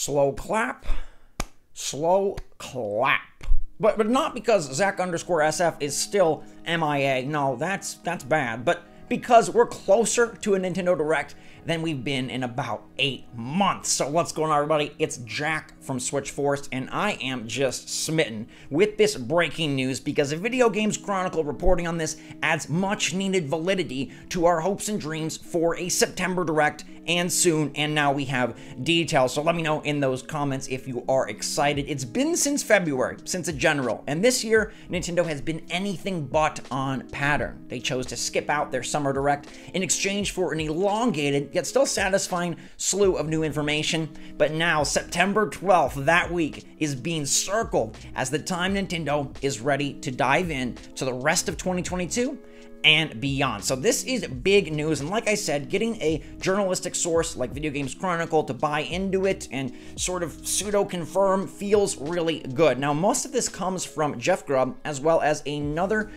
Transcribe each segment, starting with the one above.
Slow clap. Slow clap. But not because Zach_SF is still MIA. No, that's bad. But because we're closer to a Nintendo Direct than we've been in about 8 months. So what's going on, everybody? It's Jack from SwitchForce, and I am just smitten with this breaking news because a Video Games Chronicle reporting on this adds much needed validity to our hopes and dreams for a September Direct and soon, and now we have details. So let me know in those comments if you are excited. It's been since February, since a general, and this year Nintendo has been anything but on pattern. They chose to skip out their Summer Direct in exchange for an elongated yet still satisfying slew of new information, but now September 12th, that week, is being circled as the time Nintendo is ready to dive in to the rest of 2022 and beyond. So this is big news, and like I said, getting a journalistic source like Video Games Chronicle to buy into it and sort of pseudo-confirm feels really good. Now, most of this comes from Jeff Grubb, as well as another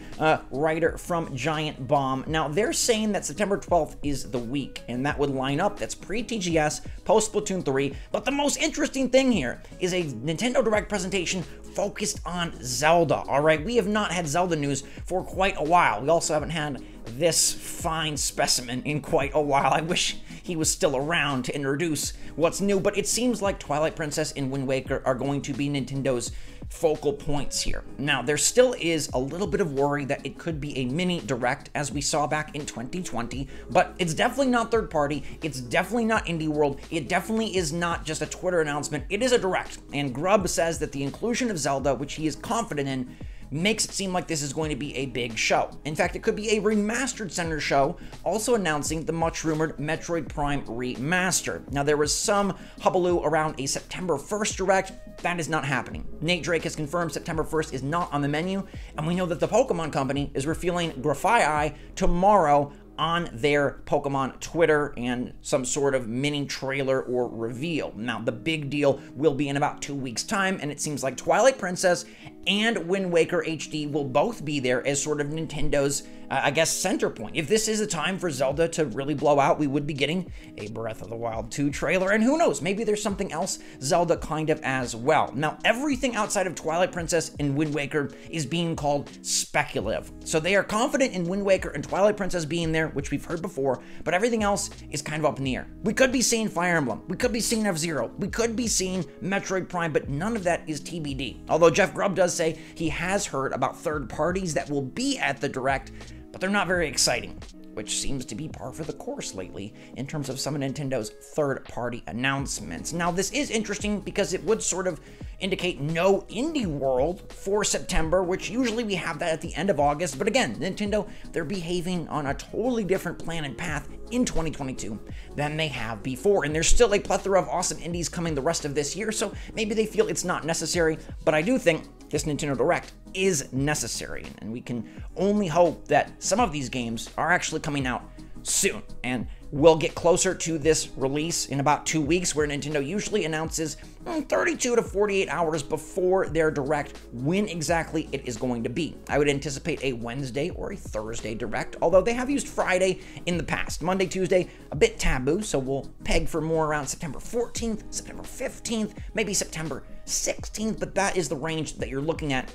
writer from Giant Bomb. Now, they're saying that September 12th is the week, and that would line up. That's pre-TGS, post-Splatoon 3, but the most interesting thing here is a Nintendo Direct presentation focused on Zelda, all right? We have not had Zelda news for quite a while. We also haven't had this fine specimen in quite a while. I wish he was still around to introduce what's new, but it seems like Twilight Princess and Wind Waker are going to be Nintendo's focal points here. Now, there still is a little bit of worry that it could be a mini Direct, as we saw back in 2020, but it's definitely not third party, it's definitely not Indie World, it definitely is not just a Twitter announcement, it is a Direct, and Grubb says that the inclusion of Zelda, which he is confident in, makes it seem like this is going to be a big show. In fact, it could be a remastered center show, also announcing the much-rumored Metroid Prime remaster. Now, there was some hullabaloo around a September 1st Direct. That is not happening. Nate Drake has confirmed September 1st is not on the menu, and we know that the Pokemon Company is revealing Grafai tomorrow on their Pokemon Twitter and some sort of mini trailer or reveal. Now, the big deal will be in about 2 weeks' time, and it seems like Twilight Princess and Wind Waker HD will both be there as sort of Nintendo's, I guess, center point. If this is a time for Zelda to really blow out, we would be getting a Breath of the Wild 2 trailer, and who knows, maybe there's something else Zelda kind of as well. Now, everything outside of Twilight Princess and Wind Waker is being called speculative. So they are confident in Wind Waker and Twilight Princess being there, which we've heard before, but everything else is kind of up in the air. We could be seeing Fire Emblem, we could be seeing F-Zero, we could be seeing Metroid Prime, but none of that is TBD. Although Jeff Grubb does say he has heard about third parties that will be at the Direct, but they're not very exciting, which seems to be par for the course lately in terms of some of Nintendo's third-party announcements. Now, this is interesting because it would sort of indicate no Indie World for September, which usually we have that at the end of August. But again, Nintendo, they're behaving on a totally different plan and path in 2022 than they have before. And there's still a plethora of awesome indies coming the rest of this year, so maybe they feel it's not necessary. But I do think this Nintendo Direct is necessary, and we can only hope that some of these games are actually coming out soon. And we'll get closer to this release in about 2 weeks, where Nintendo usually announces 32 to 48 hours before their Direct when exactly it is going to be. I would anticipate a Wednesday or a Thursday Direct, although they have used Friday in the past. Monday, Tuesday, a bit taboo, so we'll peg for more around September 14th, September 15th, maybe September 16th, but that is the range that you're looking at.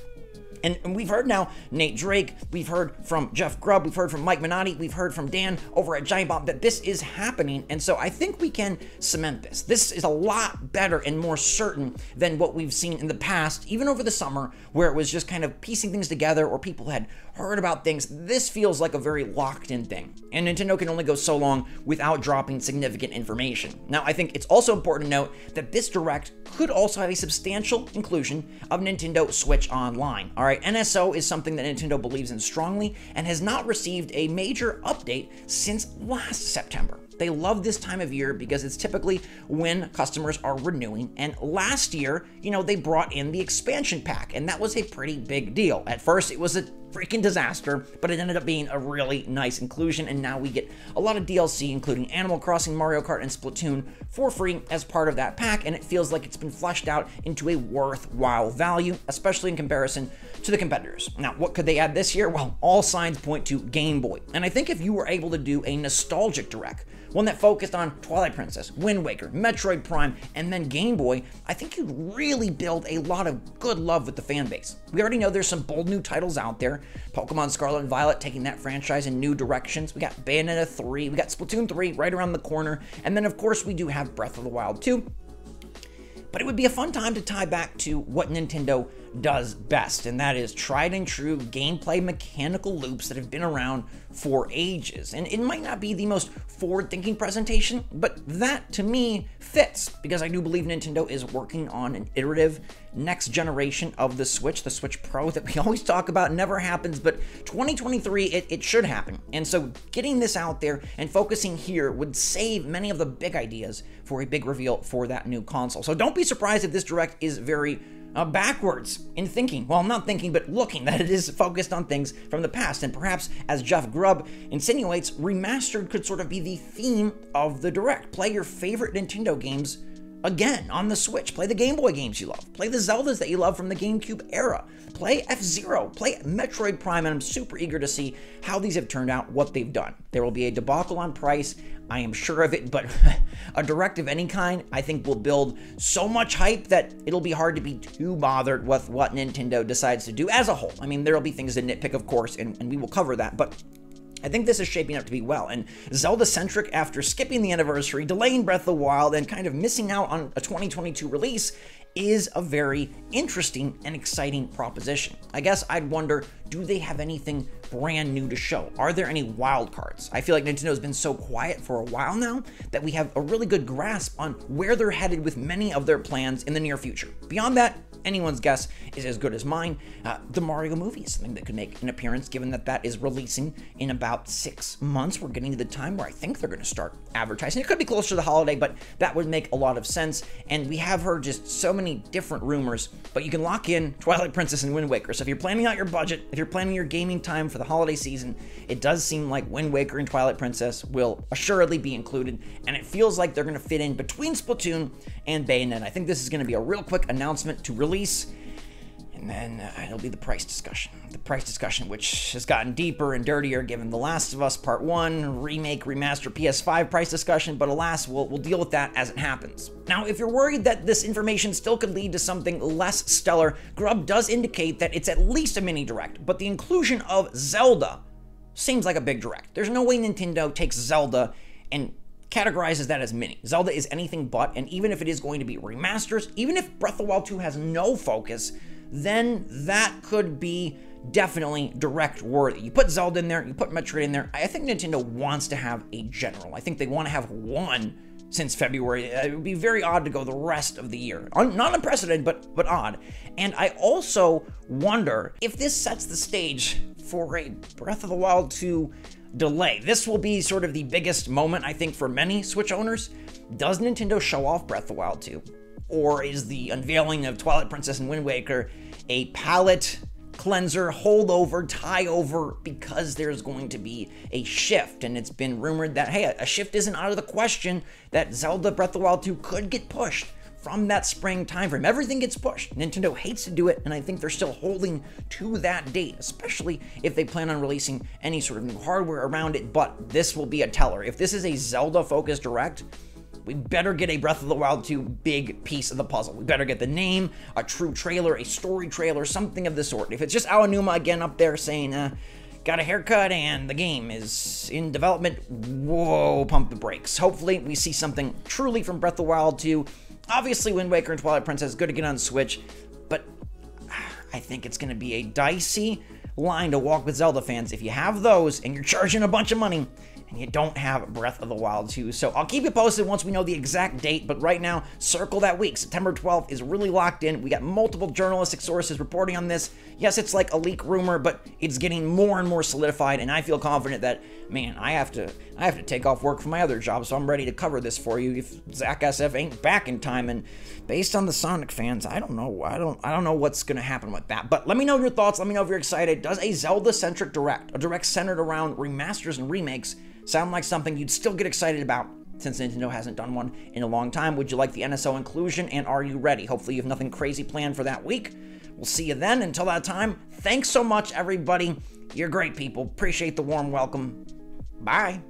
And we've heard now Nate Drake, we've heard from Jeff Grubb, we've heard from Mike Minotti, we've heard from Dan over at Giant Bomb that this is happening, and so I think we can cement this. This is a lot better and more certain than what we've seen in the past, even over the summer, where it was just kind of piecing things together or people had heard about things. This feels like a very locked-in thing, and Nintendo can only go so long without dropping significant information. Now, I think it's also important to note that this Direct could also have a substantial inclusion of Nintendo Switch Online. All right, NSO is something that Nintendo believes in strongly and has not received a major update since last September. They love this time of year because it's typically when customers are renewing. And last year, they brought in the expansion pack, and that was a pretty big deal. At first, it was a freaking disaster, but it ended up being a really nice inclusion, and now we get a lot of DLC, including Animal Crossing, Mario Kart, and Splatoon for free as part of that pack, and it feels like it's been fleshed out into a worthwhile value, especially in comparison to the competitors. Now, what could they add this year? Well, all signs point to Game Boy, and I think if you were able to do a nostalgic Direct, one that focused on Twilight Princess, Wind Waker, Metroid Prime, and then Game Boy, I think you'd really build a lot of good love with the fan base. We already know there's some bold new titles out there. Pokemon Scarlet and Violet taking that franchise in new directions. We got Bayonetta 3, we got Splatoon 3 right around the corner, and then of course we do have Breath of the Wild 2. But it would be a fun time to tie back to what Nintendo does best, and that is tried and true gameplay mechanical loops that have been around for ages. And it might not be the most forward-thinking presentation, but that to me fits, because I do believe Nintendo is working on an iterative next generation of the Switch Pro that we always talk about never happens, but 2023 it should happen. And so getting this out there and focusing here would save many of the big ideas for a big reveal for that new console. So don't be surprised if this Direct is very backwards in thinking. Well, not thinking, but looking, that it is focused on things from the past. And perhaps, as Jeff Grubb insinuates, remastered could sort of be the theme of the Direct. Play your favorite Nintendo games again on the Switch. Play the Game Boy games you love. Play the Zeldas that you love from the GameCube era. Play F-Zero. Play Metroid Prime, and I'm super eager to see how these have turned out, what they've done. There will be a debacle on price, I am sure of it, but a Direct of any kind, I think, will build so much hype that it'll be hard to be too bothered with what Nintendo decides to do as a whole. I mean, there'll be things to nitpick, of course, and we will cover that, but I think this is shaping up to be well, and Zelda-centric after skipping the anniversary, delaying Breath of the Wild, and kind of missing out on a 2022 release is a very interesting and exciting proposition. I guess I'd wonder, do they have anything brand new to show? Are there any wild cards? I feel like Nintendo's been so quiet for a while now that we have a really good grasp on where they're headed with many of their plans in the near future. Beyond that, anyone's guess is as good as mine. The Mario movie is something that could make an appearance, given that that is releasing in about 6 months. We're getting to the time where I think they're going to start advertising. It could be closer to the holiday, but that would make a lot of sense. And we have heard just so many different rumors, but you can lock in Twilight Princess and Wind Waker. So if you're planning out your budget, if you're planning your gaming time for the holiday season, it does seem like Wind Waker and Twilight Princess will assuredly be included, and it feels like they're going to fit in between Splatoon and Bayonetta. I think this is going to be a real quick announcement to release, and then it'll be the price discussion. The price discussion, which has gotten deeper and dirtier given The Last of Us Part 1, remake, remaster, PS5 price discussion, but alas, we'll deal with that as it happens. Now, if you're worried that this information still could lead to something less stellar, Grubb does indicate that it's at least a mini Direct, but the inclusion of Zelda seems like a big Direct. There's no way Nintendo takes Zelda and categorizes that as mini. Zelda is anything but, and even if it is going to be remasters, even if Breath of the Wild 2 has no focus, then that could be definitely Direct worthy. You put Zelda in there, you put Metroid in there. I think Nintendo wants to have a general. I think they want to have one since February. It would be very odd to go the rest of the year. Not unprecedented, but odd. And I also wonder if this sets the stage for a Breath of the Wild 2 delay. This will be sort of the biggest moment, I think, for many Switch owners. Does Nintendo show off Breath of the Wild 2? Or is the unveiling of Twilight Princess and Wind Waker a palate cleanser, holdover, tie over, because there's going to be a shift? And it's been rumored that, hey, a shift isn't out of the question, that Zelda Breath of the Wild 2 could get pushed from that spring timeframe. Everything gets pushed. Nintendo hates to do it, and I think they're still holding to that date, especially if they plan on releasing any sort of new hardware around it, but this will be a teller. If this is a Zelda-focused Direct, we better get a Breath of the Wild 2 big piece of the puzzle. We better get the name, a true trailer, a story trailer, something of the sort. If it's just Aonuma again up there saying, got a haircut and the game is in development, whoa, pump the brakes. Hopefully we see something truly from Breath of the Wild 2. Obviously, Wind Waker and Twilight Princess is good to get on Switch, but I think it's going to be a dicey line to walk with Zelda fans if you have those and you're charging a bunch of money and you don't have Breath of the Wild 2. So I'll keep you posted once we know the exact date, but right now, circle that week. September 12th is really locked in. We got multiple journalistic sources reporting on this. Yes, it's like a leak rumor, but it's getting more and more solidified, and I feel confident that, man, I have to take off work from my other job, so I'm ready to cover this for you if Zach SF ain't back in time. And based on the Sonic fans, I don't know. I don't know what's gonna happen with that. But let me know your thoughts. Let me know if you're excited. Does a Zelda-centric Direct, a Direct centered around remasters and remakes, sound like something you'd still get excited about since Nintendo hasn't done one in a long time? Would you like the NSO inclusion, and are you ready? Hopefully you have nothing crazy planned for that week. We'll see you then. Until that time, thanks so much, everybody. You're great people. Appreciate the warm welcome. Bye.